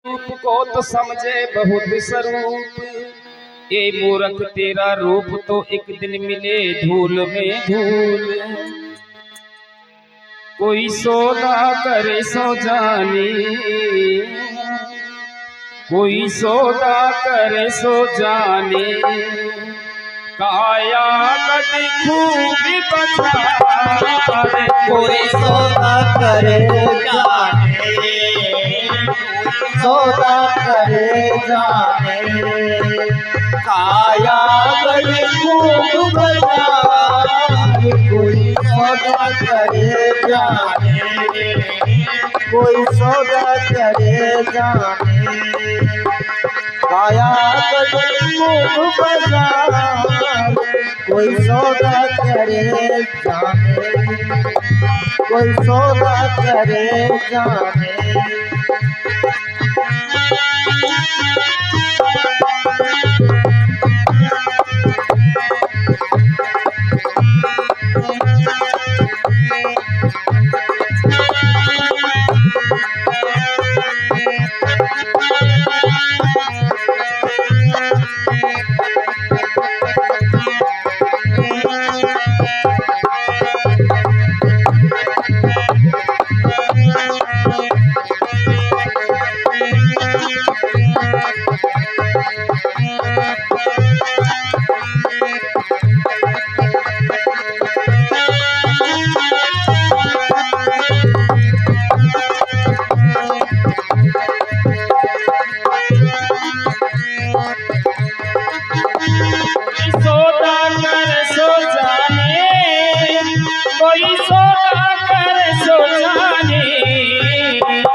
रूप को तो समझे बहुत स्वरूप, ये मूर्ख तेरा रूप तो एक दिन मिले धूल में धूल। कोई सौदा करे सो जाने, कोई सौदा करे सो जाने, काया कद खूब बचाए। कोई सौदा करे जाने, सौदा करे जाने, काया कद खूब बचाए। कोई सौदा करे जाने, कोई सौदा करे जाने, काया कद खूब बचाए। कोई सौदा करे जाने, कोई सौदा करे जाने। कोई सौदा करे सो जाने, कोई सौदा करे सो जाने,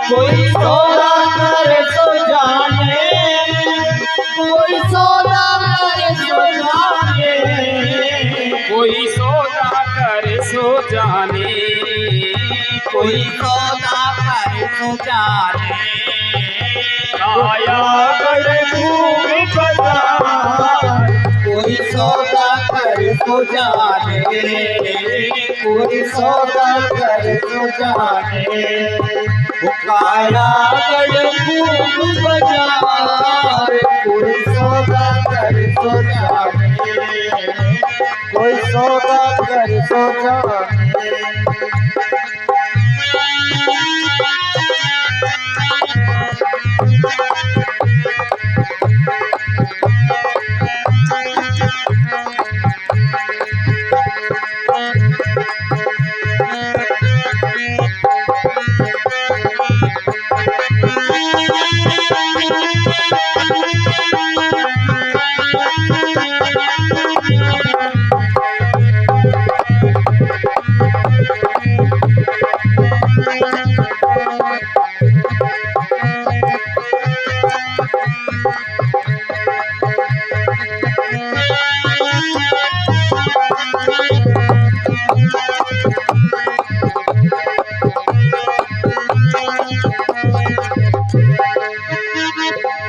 कोई सौदा करे सो जाने, कोई सौदा करे सो जाने, काया कद खूब बचाए। कोई सौदा करे सो जाने, कोई सौदा करे सो जाने, काया कद खूब बचाए। कोई सौदा करे सो जाने, कोई सौदा करे सो जाने।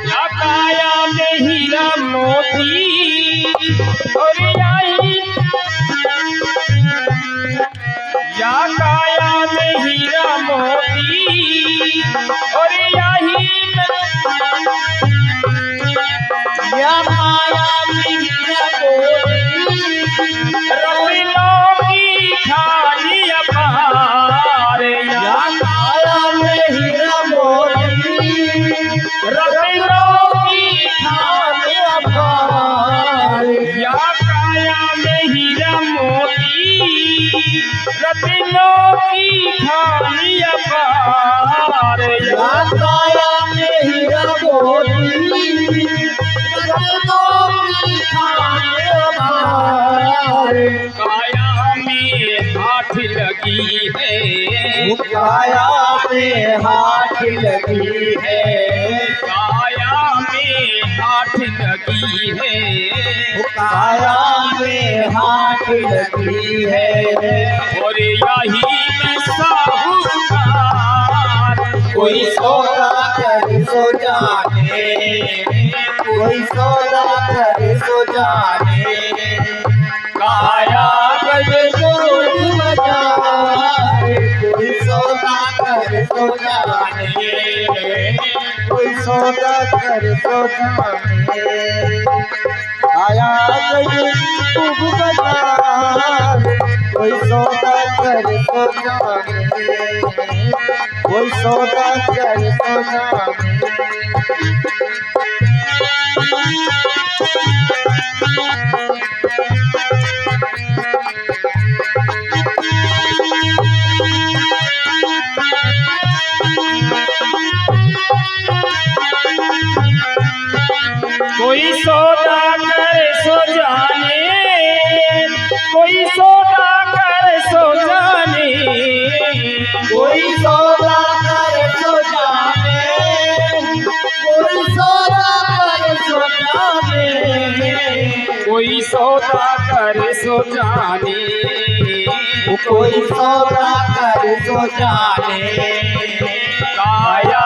या काया में हीरा मोती और यही या काया में हीरा मोती, रत्नों की खाली अपार। या काया में हीरा मोती, रत्नों की खाली अपार। या काया में हीरा मोती, रत्नों की खाली अपार। या काया में हीरा मोती, रत्नों की खाली अपार। काया में हाथ लगी है, काया में हाथ लगी है, काया में हाथ लगी है, काया में हाथ लगी है। और यही में साहूकार। कोई सौदा कर सो जाने, कोई सौदा कर सो जाने, काया कद खूब बचाए। कोई सौदा कर सो जाने, कोई सौदा कर सो जाने आया गई खूब बाजार कोई सौदा कर सो जाने कोई सौदा कर सो जाने कोई सौदा कर सो जाने कोई सौदा कर सो जाने कोई सौदा कर सो जाने कोई सौदा कर सो जाने कोई सौदा कर सो जाने कोई सौदा कर सो जाने काया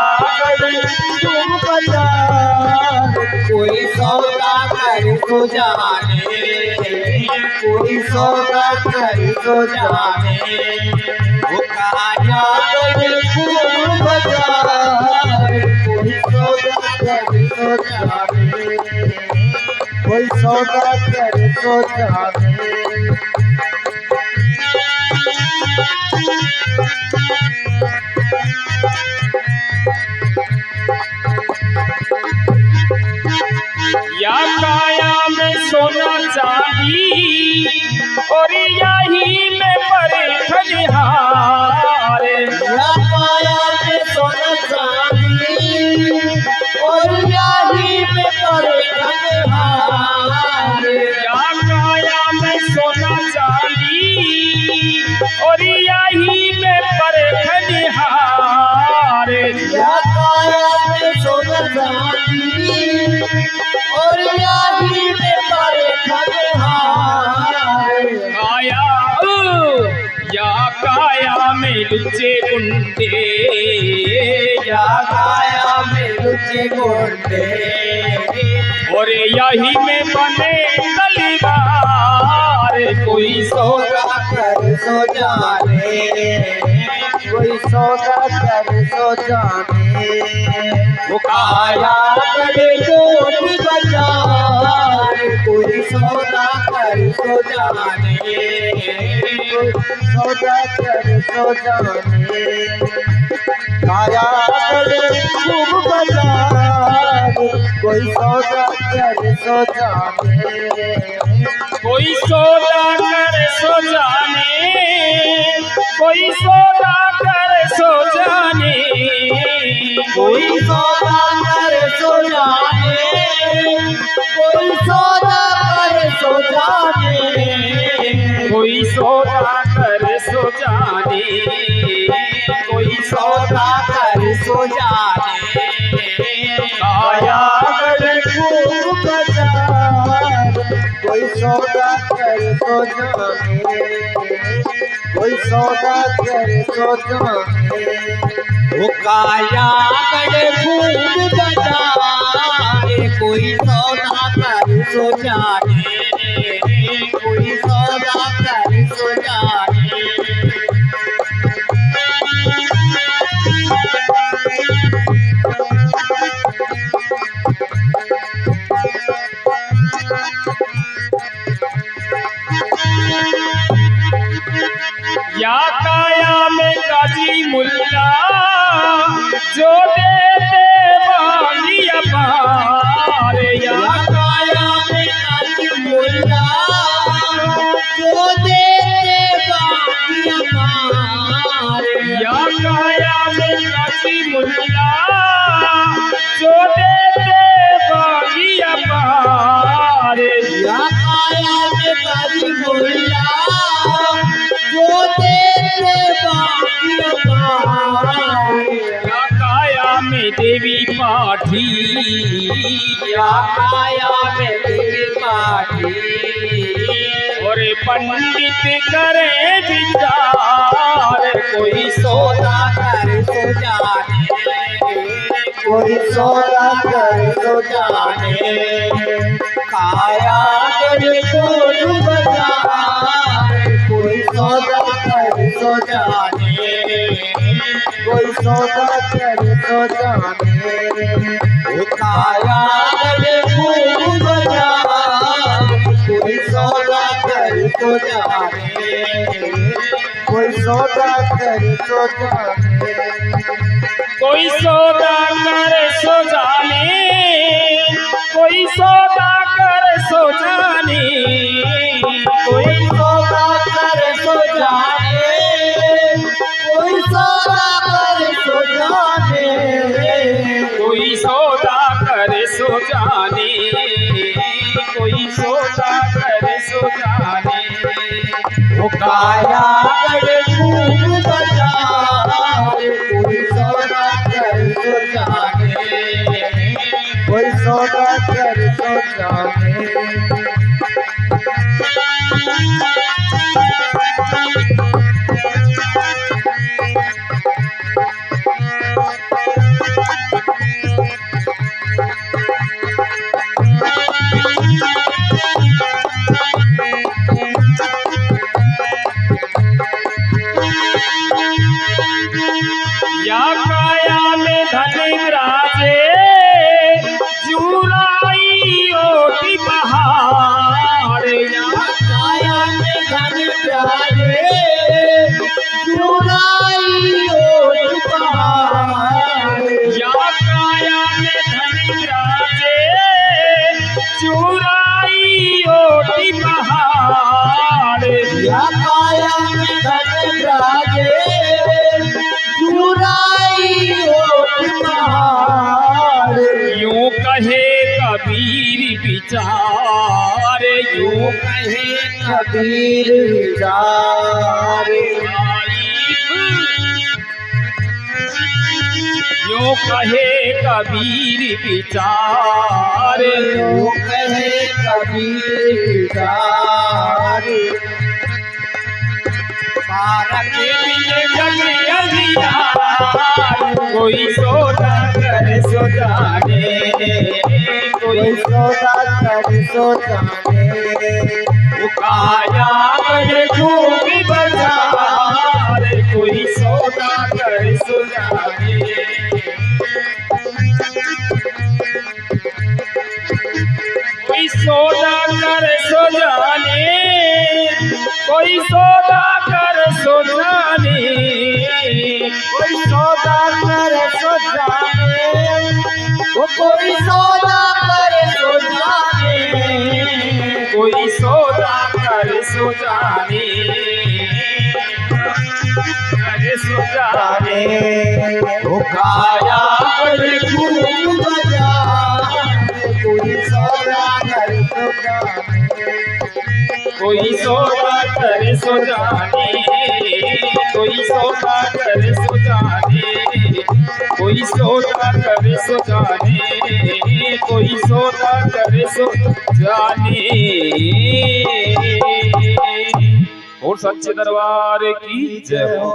तुम बाजार कोई सौदा कर सो जाने कोई सौदा कर सो जाने वो काया खूब बाजार कोई सौदा कर सो जाने कोई सौदा कर सो जाने या काया में सोना चांदी और यही में परे खलिहार या काया में सोना चांदी और यही में परे खलिहार या काया में सोना चांदी और यही में परे खलिहार या काया में सोना चांदी और यही में परे खलिहार काया या काया में लुच्चे गुंडे या काया में लुच्चे गोंडे और यही में बने तलवार कोई सौदा कर सो जाने कोई सौदा कर सो जाने वो काया बड़े कोट बाजार कोई सौदा कर सो जाने सौदा कर सो जाने काया बड़े खूब बाजार कोई सौदा कर सो जाने कोई सौदा कर सो जाने कोई सौदा कर सो जाने कोई सौदा कर सो जाने कोई सौदा कर सो जाने कोई सौदा कर सो जाने कोई सौदा कर सो जाने काया बड़े खूब बाजार कोई सौदा कर सो जाने कोई सौदा कर सो जाने वो काया बड़े खूब बाजार कोई सौदा कर सो जाने कोई सौदा कर सो जाने या काया में काजी मुल्ला जो देते बागिया पार या काया में काजी मुल्ला जो देते बागिया पार या काया में काजी मुल्ला जो देते बागिया पार या काया में काजी मुल्ला जो देते बागिया पार या काया में देवी पाठी या काया में देवी पाठी और पंडित करे विचार कोई सौदा कर सो जाने कोई सौदा कर सो जाने काया कर सो बाजार कोई सौदा कर सो जाने कोई सौदा कर सो जाने काया गज खूब बाजार कोई सौदा कर तो जाने कोई सौदा कर तो जाने कोई सौदा कर सो जाने कोई सौदा कर सो जाने कोई सौदा कर तो जाने कोई सौदा कर तो जाने कोई सौदा कर सो जाने कोई सौदा कर सो जाने वो काया गज खूब बाजार कोई सौदा कर तो जाने कोई सौदा कर तो जाने या काया में धन विराजे जुराई ओटी पहाड़ या काया में धन विराजे जुराई ओट पहाड़ या काया में धन विराजे जुराई ओटी पहाड़ या काया में धन विराजे जुराई ओट पहाड़ यूं कहे कबीर विचार यूं कहे कबीर विचार यूं कहे कबीर विचार यूं कहे कबीर विचार पार के बिन जग अंधियार कोई सौदा कर सो जाने कोई सौदा कर सो जाने काया गज खूब बाजार कोई सौदा कर सो जाने कोई सौदा कर सो जाने कोई सौदा कर सो जाने कोई सौदा कर सो जाने वो कोई सौदा कर सो जाने कोई सौदा कर सो जाने कर सो जाने वो काया गज खूब बाजार कोई सौदा कर सो जाने कोई सौदा कर सो जाने कोई सौदा कर सो जाने कोई सौदा कर सो जाने कोई सौदा कर सो जाने। और सच्चे दरबार की जय हो।